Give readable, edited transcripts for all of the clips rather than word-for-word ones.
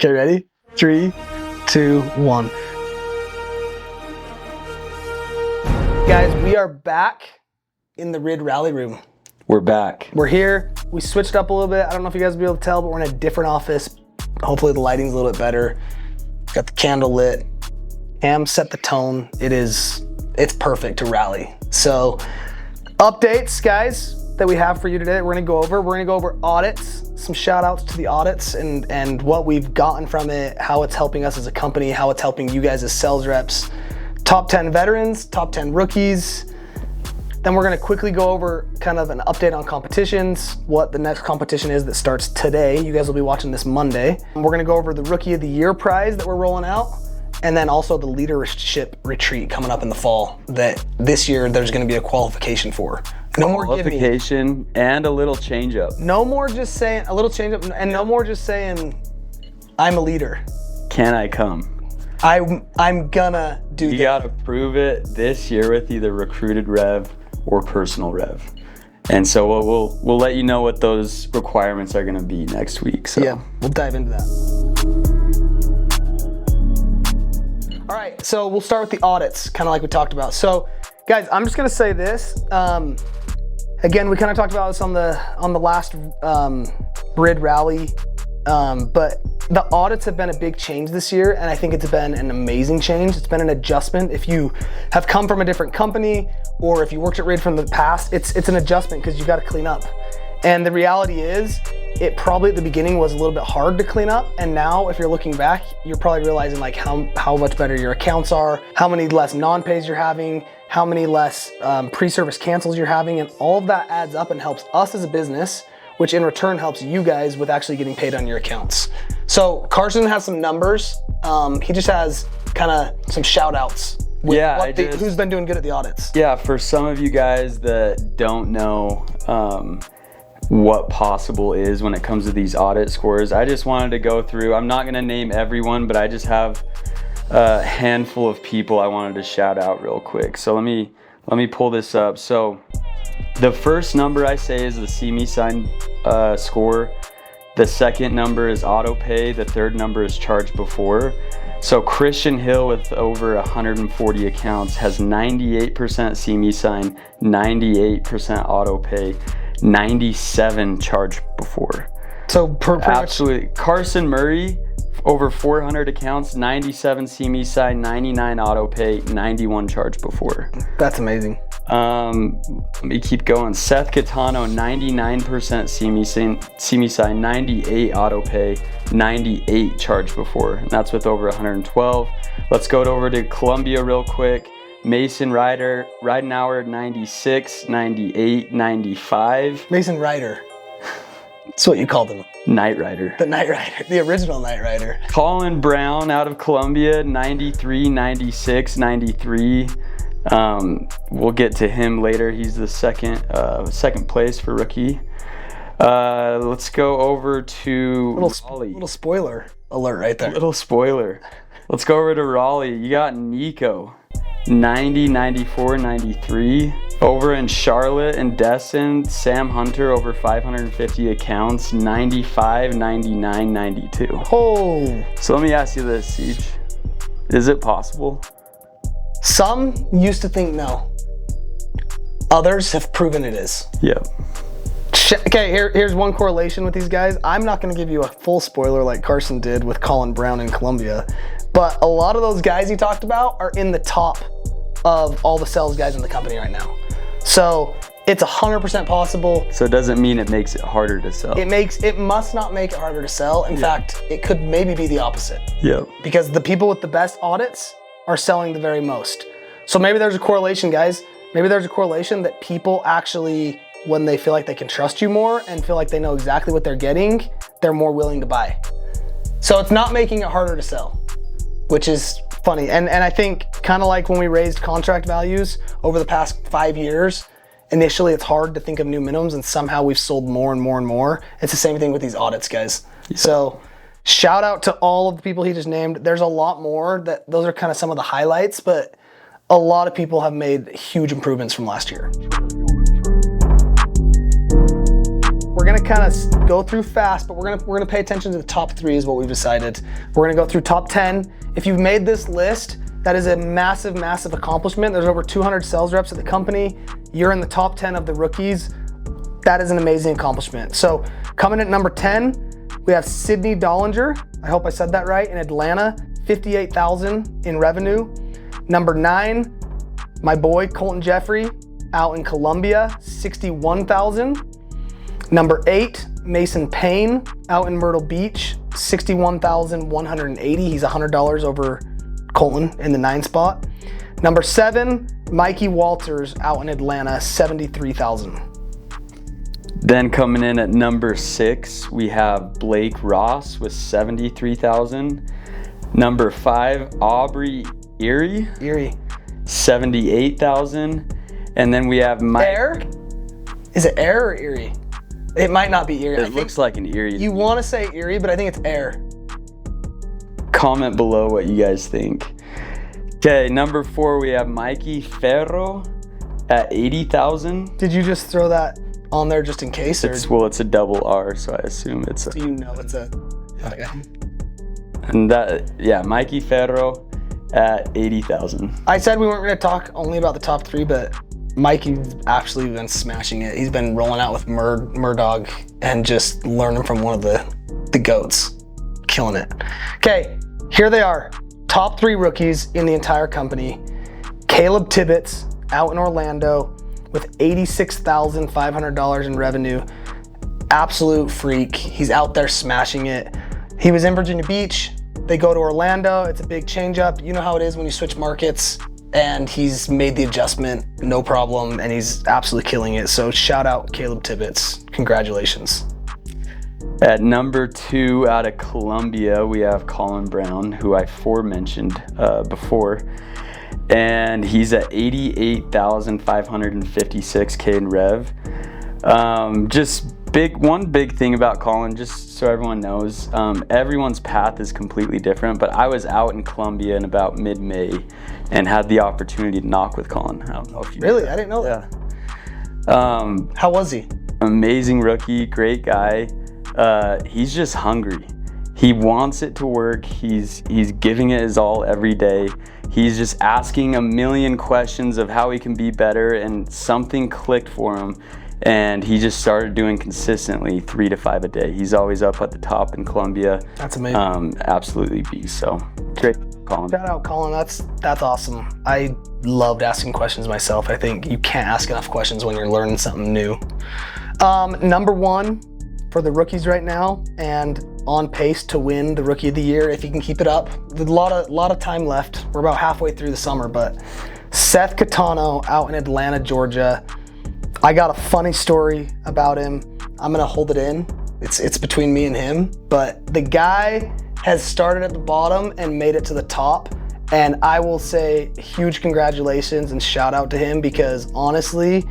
Okay, ready? 3, 2, 1. Guys, we are back in the Ridd Rally Room. We're back. We're here. We switched up a little bit. I don't know if you guys will be able to tell, but we're in a different office. Hopefully the lighting's a little bit better. Got the candle lit. Cam set the tone. It's perfect to rally. So, updates, guys, that we have for you today. We're gonna go over audits, some shout outs to the audits and what we've gotten from it, how it's helping us as a company, how it's helping you guys as sales reps. Top 10 veterans, top 10 rookies. Then we're gonna quickly go over kind of an update on competitions, what the next competition is that starts today. You guys will be watching this Monday. We're gonna go over the Rookie of the Year prize that we're rolling out, and then also the leadership retreat coming up in the fall that this year there's gonna be a qualification for. No more qualification and a little change up. No more just saying a little change up, and no more just saying, I'm a leader. Can I come? I'm gonna do that. You gotta prove it this year with either recruited rev or personal rev. And so we'll let you know what those requirements are gonna be next week. So. Yeah, we'll dive into that. All right, so we'll start with the audits, kind of like we talked about. So guys, I'm just gonna say this. Again, we kind of talked about this on the last Ridd Rally, but the audits have been a big change this year, and I think it's been an amazing change. It's been an adjustment. If you have come from a different company, or if you worked at Ridd from the past, it's an adjustment because you got to clean up. And the reality is, it probably at the beginning was a little bit hard to clean up, and now if you're looking back, you're probably realizing like how much better your accounts are, how many less non-pays you're having, how many less pre-service cancels you're having, and all of that adds up and helps us as a business, which in return helps you guys with actually getting paid on your accounts. So Carson has some numbers. He just has kind of some shout outs. Who's been doing good at the audits? Yeah, for some of you guys that don't know what possible is when it comes to these audit scores, I just wanted to go through. I'm not gonna name everyone, but I just have a handful of people I wanted to shout out real quick. So let me pull this up. So the first number I say is the See Me Sign score. The second number is auto pay. The third number is charge before. So Christian Hill with over 140 accounts has 98% See Me Sign, 98% auto pay, 97 charge before. So absolutely. Carson Murray, over 400 accounts, 97 See Me Sign, 99 auto pay, 91 charge before. That's amazing. Let me keep going. Seth Catano, 99% See Me Sign, 98 auto pay, 98 charge before. And that's with over 112. Let's go over to Columbia real quick. Mason Ryder, Ridenauer, 96, 98, 95. Mason Ryder. That's what you called him. Knight Rider. The Knight Rider, the original Knight Rider. Colin Brown out of Columbia, 93, 96, 93. We'll get to him later. He's the second place for rookie. Let's go over to Raleigh. Little spoiler alert right there. Little spoiler. Let's go over to Raleigh. You got Nico, 90, 94, 93. Over in Charlotte and Destin, Sam Hunter, over 550 accounts, 95, 99, 92. Oh. So let me ask you this, Siege. Is it possible? Some used to think no. Others have proven it is. Yep. Okay, here's one correlation with these guys. I'm not gonna give you a full spoiler like Carson did with Colin Brown in Columbia, but a lot of those guys he talked about are in the top of all the sales guys in the company right now. So it's 100% possible. So it doesn't mean it makes it harder to sell. It must not make it harder to sell. In fact, it could maybe be the opposite. Yep. Because the people with the best audits are selling the very most. So maybe there's a correlation, guys. Maybe there's a correlation that people actually, when they feel like they can trust you more and feel like they know exactly what they're getting, they're more willing to buy. So it's not making it harder to sell, which is funny. And I think kind of like when we raised contract values over the past 5 years, initially it's hard to think of new minimums and somehow we've sold more and more and more. It's the same thing with these audits, guys. Yeah. So shout out to all of the people he just named. There's a lot more. Those are kind of some of the highlights, but a lot of people have made huge improvements from last year. We're gonna kind of go through fast, but we're gonna pay attention to the top 3 is what we've decided. We're gonna go through top 10. If you've made this list, that is a massive, massive accomplishment. There's over 200 sales reps at the company. You're in the top 10 of the rookies. That is an amazing accomplishment. So coming at number 10, we have Sydney Dollinger. I hope I said that right, in Atlanta, 58,000 in revenue. Number 9, my boy Colton Jeffrey out in Columbia, 61,000. Number 8, Mason Payne out in Myrtle Beach, 61,180. He's $100 over Colton in the 9 spot. Number 7, Mikey Walters out in Atlanta, 73,000. Then coming in at number 6, we have Blake Ross with 73,000. Number 5, Aubrey Erie, 78,000. And then we have Mike. Air? Is it Air or Erie? It might not be Erie. It looks like an Erie. You want to say Erie, but I think it's Air. Comment below what you guys think. Okay, number 4, we have Mikey Ferro at 80,000. Did you just throw that on there just in case? Or It's a double R, so I assume it's a. do you know it's a? Okay. And that, yeah, Mikey Ferro at 80,000. I said we weren't going to talk only about the top 3, but Mikey's actually been smashing it. He's been rolling out with Murdog and just learning from one of the goats, killing it. Okay, here they are. Top 3 rookies in the entire company. Caleb Tibbetts out in Orlando with $86,500 in revenue. Absolute freak. He's out there smashing it. He was in Virginia Beach. They go to Orlando. It's a big change up. You know how it is when you switch markets, and he's made the adjustment, no problem, and he's absolutely killing it. So shout out Caleb Tibbetts. Congratulations. At number 2 out of Columbia, we have Colin Brown, who I aforementioned before. And he's at 88,556K in rev. One big thing about Colin, just so everyone knows, everyone's path is completely different, but I was out in Columbia in about mid-May and had the opportunity to knock with Colin. I don't know if you Really? I didn't know that. Yeah. How was he? Amazing rookie, great guy. He's just hungry. He wants it to work. He's giving it his all every day. He's just asking a million questions of how he can be better, and something clicked for him. And he just started doing consistently 3 to 5 a day. He's always up at the top in Columbia. That's amazing. Absolutely beast. So great, Colin. Shout out Colin. That's awesome. I loved asking questions myself. I think you can't ask enough questions when you're learning something new. Number 1 for the rookies right now, and on pace to win the Rookie of the Year if he can keep it up. There's a lot of time left. We're about halfway through the summer, but Seth Catano out in Atlanta, Georgia. I got a funny story about him. I'm gonna hold it in. It's between me and him, but the guy has started at the bottom and made it to the top, and I will say huge congratulations and shout out to him, because honestly,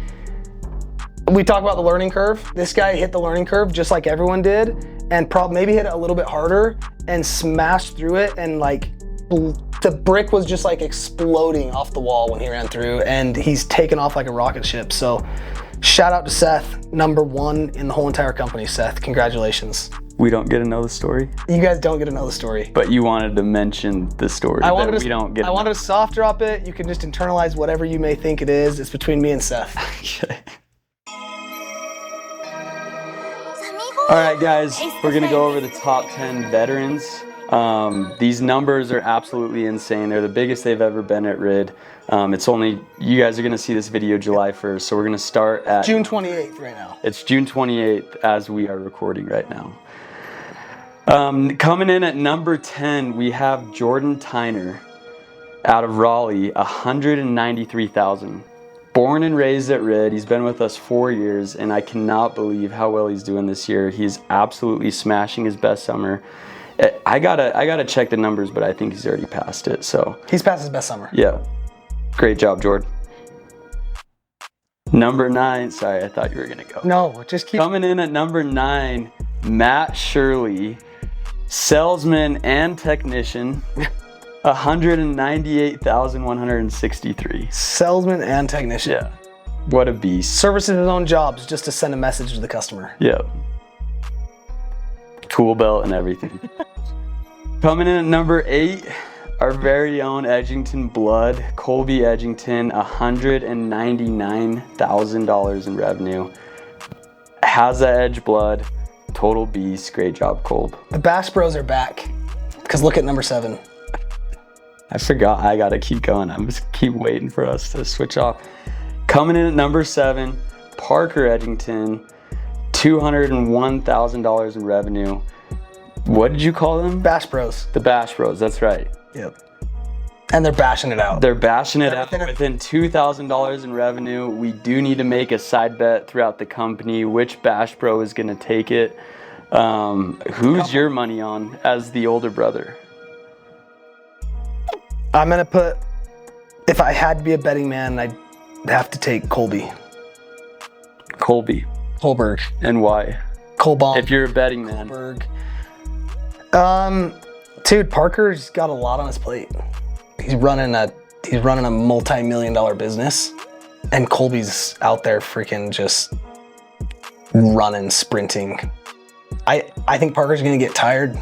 we talk about the learning curve. This guy hit the learning curve just like everyone did, and maybe hit it a little bit harder and smashed through it, and like the brick was just like exploding off the wall when he ran through, and he's taken off like a rocket ship. So shout out to Seth, number 1 in the whole entire company. Seth, congratulations. We don't get to know the story. You guys don't get to know the story. But you wanted to mention the story. I wanted to soft drop it. You can just internalize whatever you may think it is. It's between me and Seth. Okay. All right, guys, we're gonna go over the top 10 veterans. These numbers are absolutely insane. They're the biggest they've ever been at Ridd. You guys are gonna see this video July 1st, so we're gonna start at June 28th right now. It's June 28th as we are recording right now. Coming in at number 10, we have Jordan Tyner out of Raleigh, 193,000. Born and raised at Ridd. He's been with us 4 years, and I cannot believe how well he's doing this year. He's absolutely smashing his best summer. I gotta check the numbers, but I think he's already passed it. So he's passed his best summer. Yeah, great job, Jordan. Number 9. Sorry, I thought you were gonna go. No, just keep coming in at number 9. Matt Shirley, salesman and technician. 198,163. Salesman and technician. Yeah. What a beast. Services his own jobs just to send a message to the customer. Yep. tool belt and everything. Coming in at number 8, our very own Edgington blood, Colby Edgington, $199,000 in revenue. Has that edge blood, total beast. Great job, Colb. The Bass Bros are back. Because look at number 7. I forgot I gotta keep going. I'm just keep waiting for us to switch off. Coming in at number 7, Parker Edgington, $201,000 in revenue. What did you call them? Bass Bros. The Bash Bros, that's right. Yep. And they're bashing it out. They're bashing it out within $2,000 in revenue. We do need to make a side bet throughout the company. Which Bash Bro is gonna take it? Who's your money on as the older brother? I'm gonna put, if I had to be a betting man, I'd have to take Colby. Colby. Colberg. And why? Colbomb. If you're a betting man. Colberg. Dude, Parker's got a lot on his plate. He's running a multi-million-dollar business, and Colby's out there freaking just running, sprinting. I think Parker's gonna get tired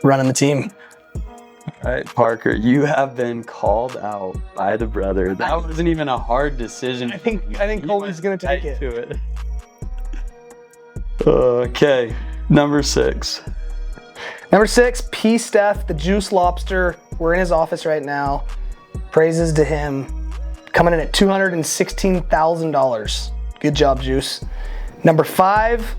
running the team. All right, Parker, you have been called out by the brother. That wasn't even a hard decision. I think Colby's gonna take it. To it. Okay, number 6. Number 6, P. Steph, the Juice Lobster. We're in his office right now. Praises to him. Coming in at $216,000. Good job, Juice. Number 5,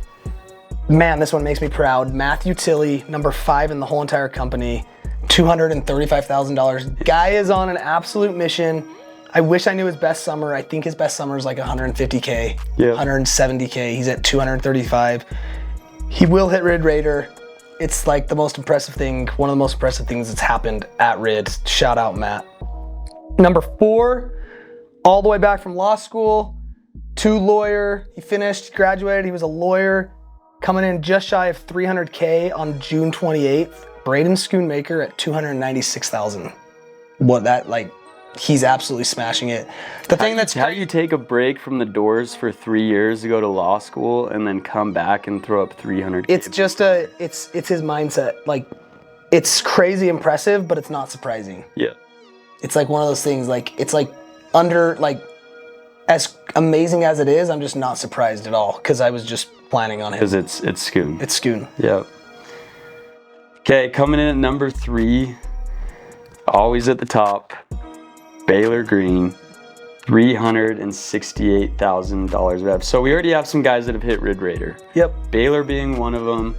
man, this one makes me proud. Matthew Tilley, number 5 in the whole entire company. $235,000. Guy is on an absolute mission. I wish I knew his best summer. I think his best summer is like 150K, 170K. He's at 235. He will hit Ridd Raider. It's like the most impressive thing, one of the most impressive things that's happened at Ridd. Shout out, Matt. Number 4, all the way back from law school, lawyer. He finished, graduated. He was a lawyer, coming in just shy of 300K on June 28th. Braden Schoonmaker at $296,000. What that, like, he's absolutely smashing it. The thing that's how do you take a break from the doors for 3 years to go to law school and then come back and throw up 300K? It's just it's his mindset. Like, it's crazy impressive, but it's not surprising. Yeah. It's like one of those things, like, it's like under, like, as amazing as it is, I'm just not surprised at all because I was just planning on him. Because it's Schoon. It's Schoon. Yeah. Okay, coming in at number 3, always at the top, Baylor Green, $368,000 rev. So we already have some guys that have hit Ridd Raider. Yep. Baylor being one of them.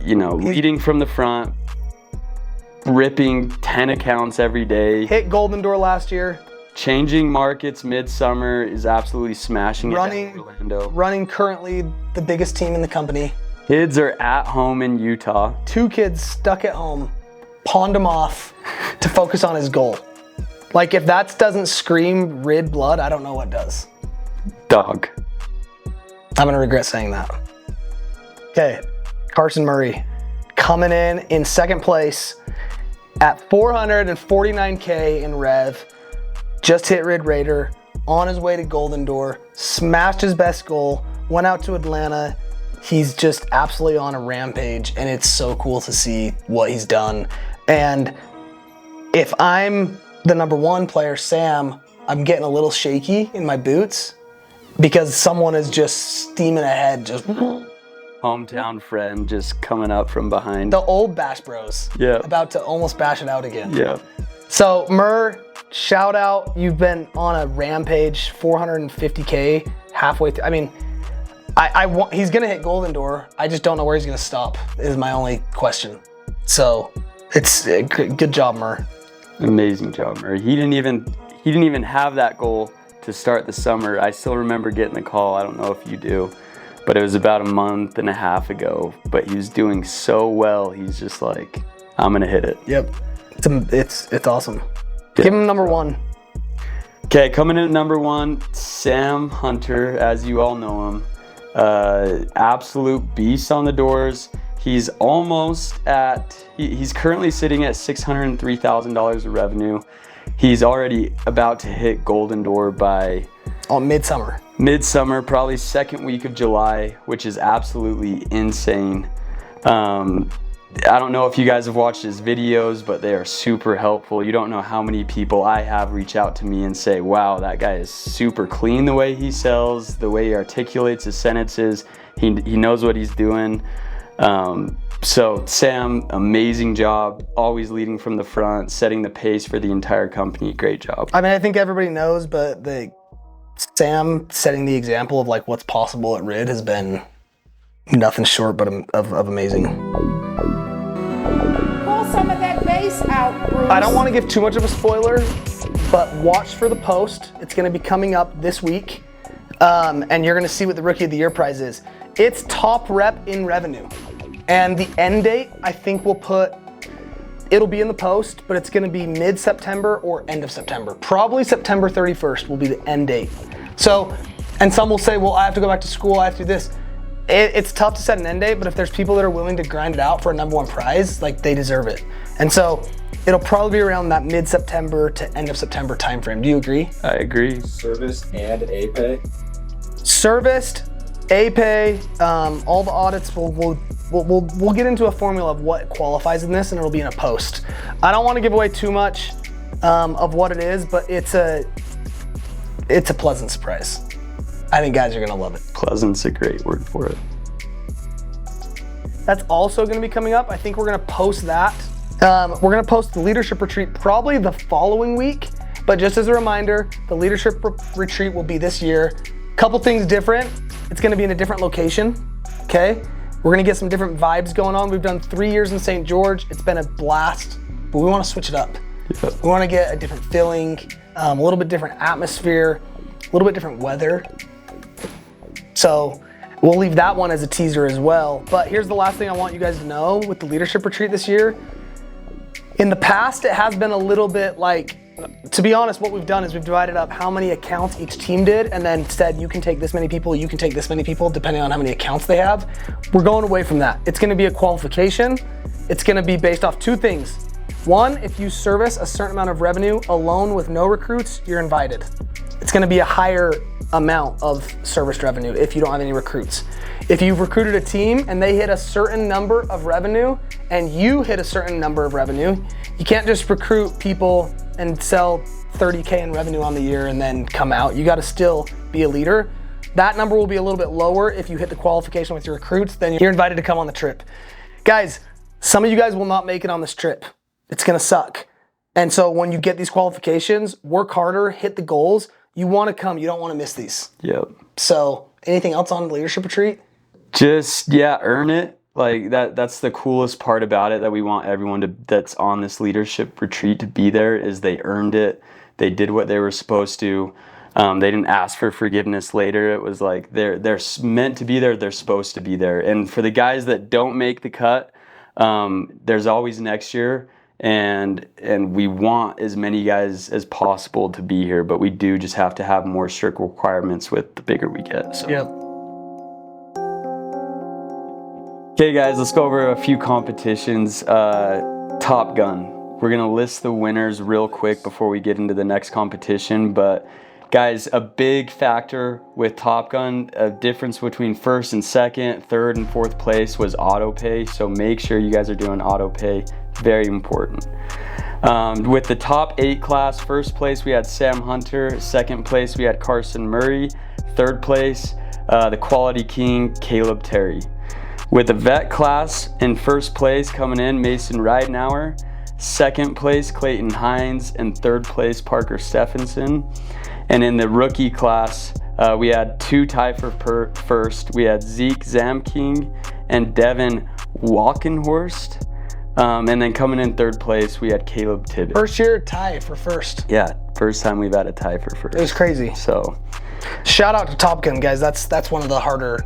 Leading from the front, ripping 10 accounts every day. Hit Golden Door last year. Changing markets midsummer, is absolutely smashing it in Orlando. Running currently the biggest team in the company. Kids are at home in Utah. 2 kids stuck at home, pawned him off to focus on his goal. Like, if that doesn't scream Ridd blood, I don't know what does. Dog. I'm gonna regret saying that. Okay, Carson Murray coming in second place at 449K in rev. Just hit Ridd Raider, on his way to Golden Door, smashed his best goal, went out to Atlanta. He's just absolutely on a rampage, and it's so cool to see what he's done. And if I'm the number 1 player, Sam, I'm getting a little shaky in my boots because someone is just steaming ahead, just hometown friend just coming up from behind. The old Bash Bros. Yeah. About to almost bash it out again. Yeah. So Murr, shout out. You've been on a rampage, 450K halfway through. I mean, he's gonna hit Golden Door. I just don't know where he's gonna stop is my only question. So it's good job, Murr. Amazing job, Murray. He didn't even have that goal to start the summer. I still remember getting the call. I don't know if you do, but it was about a month and a half ago. But he was doing so well. He's just like, I'm gonna hit it. Yep, it's awesome. Yeah. Give him number 1. Okay, coming in at number 1, Sam Hunter, as you all know him. Absolute beast on the doors. He's almost he's currently sitting at $603,000 of revenue. He's already about to hit Golden Door by midsummer. midsummer, probably second week of July, which is absolutely insane. I don't know if you guys have watched his videos, but they are super helpful. You don't know how many people I have reach out to me and say, wow, that guy is super clean the way he sells, the way he articulates his sentences. He knows what he's doing. So Sam, amazing job, always leading from the front, setting the pace for the entire company. Great job. I mean, I think everybody knows, but Sam setting the example of like what's possible at Ridd has been nothing short but of amazing. Pull some of that bass out, Bruce. I don't want to give too much of a spoiler, but watch for the post. It's going to be coming up this week, and you're going to see what the Rookie of the Year prize is. It's top rep in revenue. And the end date, I think it'll be in the post, but it's gonna be mid-September or end of September. Probably September 31st will be the end date. So, and some will say, well, I have to go back to school, I have to do this. It's tough to set an end date, but if there's people that are willing to grind it out for a #1 prize, like they deserve it. And so, it'll probably be around that mid-September to end of September timeframe. Do you agree? I agree. Service and A-Pay? Serviced, A-Pay, all the audits we'll get into a formula of what qualifies in this, and it'll be in a post. I don't want to give away too much of what it is, but it's a pleasant surprise. I think guys are gonna love it. Pleasant's a great word for it. That's also gonna be coming up. I think we're gonna post that. We're gonna post the leadership retreat probably the following week, but just as a reminder, the leadership retreat will be this year. Couple things different. It's gonna be in a different location, okay? We're gonna get some different vibes going on. We've done 3 years in St. George. It's been a blast, but we wanna switch it up. Yep. We wanna get a different feeling, a little bit different atmosphere, a little bit different weather. So we'll leave that one as a teaser as well. But here's the last thing I want you guys to know with the leadership retreat this year. In the past, it has been a little bit like, to be honest, what we've done is we've divided up how many accounts each team did and then said you can take this many people, you can take this many people, depending on how many accounts they have. We're going away from that. It's gonna be a qualification. It's gonna be based off 2 things. One, if you service a certain amount of revenue alone with no recruits, you're invited. It's gonna be a higher amount of serviced revenue if you don't have any recruits. If you've recruited a team and they hit a certain number of revenue and you hit a certain number of revenue, you can't just recruit people and sell 30K in revenue on the year and then come out. You gotta still be a leader. That number will be a little bit lower if you hit the qualification with your recruits, then you're invited to come on the trip. Guys, some of you guys will not make it on this trip. It's gonna suck. And so when you get these qualifications, work harder, hit the goals. You wanna come, you don't wanna miss these. Yep. So anything else on the leadership retreat? Just, earn it. Like that's the coolest part about it, that we want everyone that's on this leadership retreat to be there, is they earned it. They did what they were supposed to. They didn't ask for forgiveness later. It was like they're meant to be there, they're supposed to be there. And for the guys that don't make the cut, there's always next year, and we want as many guys as possible to be here, but we do just have to have more strict requirements with the bigger we get. So. Yep. Okay guys, let's go over a few competitions. Top Gun. We're gonna list the winners real quick before we get into the next competition, but guys, a big factor with Top Gun, a difference between first and second, third and fourth place was auto pay, so make sure you guys are doing auto pay, very important. With the top 8 class, first place we had Sam Hunter, second place we had Carson Murray, third place, the Quality King, Caleb Terry. With the vet class, in first place coming in, Mason Ridenauer, second place, Clayton Hines, and third place, Parker Stephenson. And in the rookie class, we had 2 tie for first. We had Zeke Zamking and Devin Walkenhorst. And then coming in third place, we had Caleb Tibbett. First year tie for first. Yeah, first time we've had a tie for first. It was crazy. So, shout out to Top Gun, guys. That's one of the harder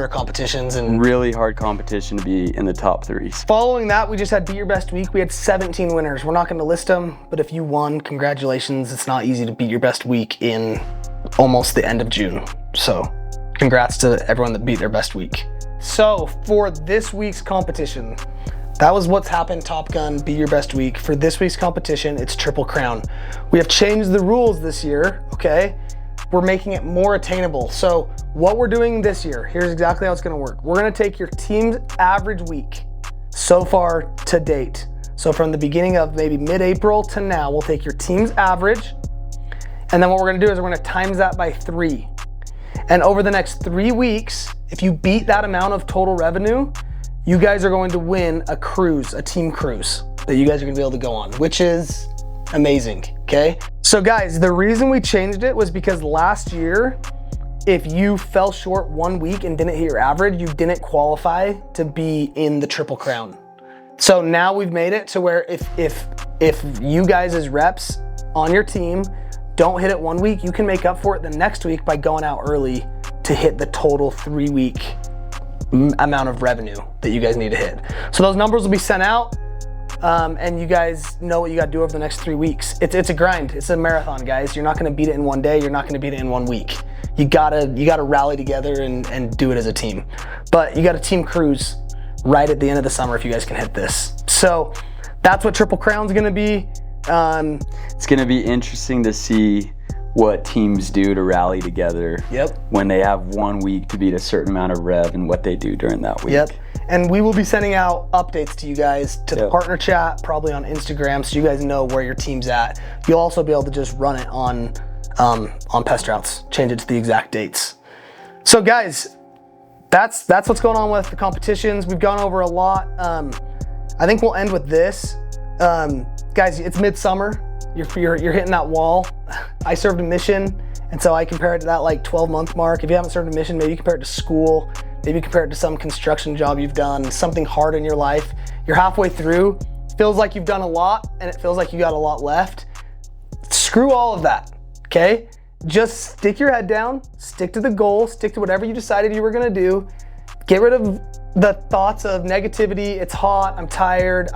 competitions, and really hard competition to be in the top 3. Following that, we just had Beat Your Best Week. We had 17 winners. We're not going to list them, but if you won, congratulations. It's not easy to beat your best week in almost the end of June. So congrats to everyone that beat their best week. So for this week's competition, that was what's happened, Top Gun, Beat Your Best Week. For this week's competition, it's Triple Crown. We have changed the rules this year, okay? we're making it more attainable. So what we're doing this year, here's exactly how it's gonna work. We're gonna take your team's average week so far to date. So from the beginning of maybe mid-April to now, we'll take your team's average, and then what we're gonna do is we're gonna times that by 3. And over the next 3 weeks, if you beat that amount of total revenue, you guys are going to win a cruise, a team cruise that you guys are gonna be able to go on, which is amazing, okay? So guys, the reason we changed it was because last year, if you fell short 1 week and didn't hit your average, you didn't qualify to be in the Triple Crown. So now we've made it to where if you guys as reps on your team don't hit it 1 week, you can make up for it the next week by going out early to hit the total 3 week amount of revenue that you guys need to hit. So those numbers will be sent out, and you guys know what you got to do over the next 3 weeks. It's a grind. It's a marathon, guys. You're not going to beat it in 1 day. You're not going to beat it in 1 week. You gotta rally together and do it as a team. But you got a team cruise right at the end of the summer if you guys can hit this. So that's what Triple Crown's going to be. It's going to be interesting to see what teams do to rally together when they have 1 week to beat a certain amount of rev and what they do during that week. And we will be sending out updates to you guys to the partner chat, probably on Instagram, so you guys know where your team's at. You'll also be able to just run it on Pest Routes, change it to the exact dates. So guys, that's what's going on with the competitions. We've gone over a lot. I think we'll end with this. Guys, it's midsummer. You're hitting that wall. I served a mission, and so I compare it to that like 12-month mark. If you haven't served a mission, maybe compare it to school, maybe compare it to some construction job you've done, something hard in your life. You're halfway through, feels like you've done a lot, and it feels like you got a lot left. Screw all of that, okay? Just stick your head down, stick to the goal, stick to whatever you decided you were gonna do. Get rid of the thoughts of negativity, it's hot, I'm tired.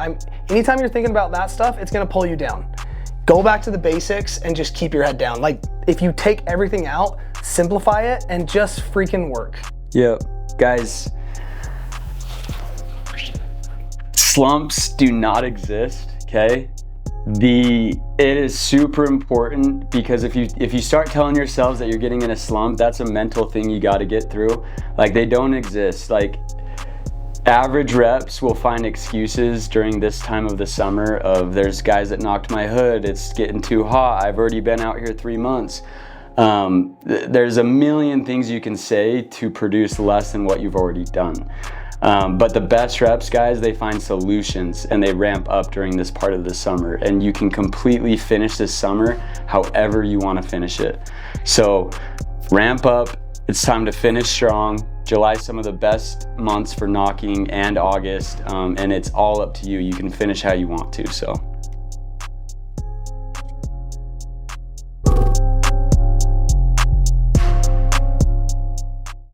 Anytime you're thinking about that stuff, it's gonna pull you down. Go back to the basics and just keep your head down. Like, if you take everything out, simplify it, and just freaking work. Yep, guys, slumps do not exist, okay? It is super important, because if you start telling yourselves that you're getting in a slump, that's a mental thing you got to get through. Like, they don't exist. Like, average reps will find excuses during this time of the summer of, there's guys that knocked my hood, it's getting too hot, I've already been out here 3 months. There's a million things you can say to produce less than what you've already done. But the best reps, guys, they find solutions and they ramp up during this part of the summer, and you can completely finish this summer however you want to finish it. So ramp up. It's time to finish strong. July's some of the best months for knocking, and August, and it's all up to you. You can finish how you want to, so.